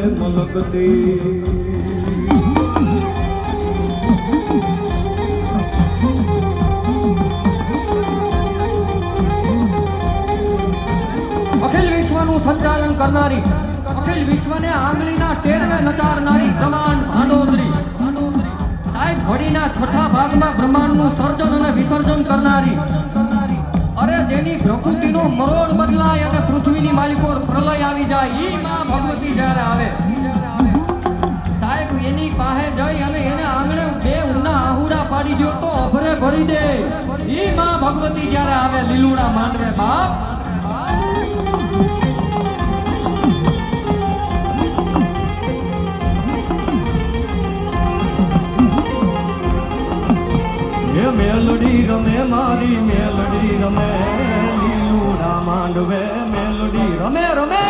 મલકતી અખિલ વિશ્વનું સંચાલન કરનારી, અખિલ વિશ્વને આંગળીના ટેરવે નચારનારી બ્રહ્માંડ ભાંડોદરી સાહેબ ઘડીના છઠ્ઠા ભાગમાં બ્રહ્માંડનું સર્જન અને વિસર્જન કરનારી, અરે જેની પ્રકૃતિનો મરોડ બદલાય અને પૃથ્વીની માલિકો પ્રલય આવી જાય, ઈ માં ભગવતી જ્યારે આવે સાહેબ એની પાસે જઈ અને એને આંગણે બે ઊના આહુડા પાડી દો તો અભરે ભરી દે, ઈ માં ભગવતી જ્યારે આવે લીલુડા માંડવે બાપ મેલડી રમે મારી મેલડી રમે લીલુડા માંડવે મેલડી રમે રમે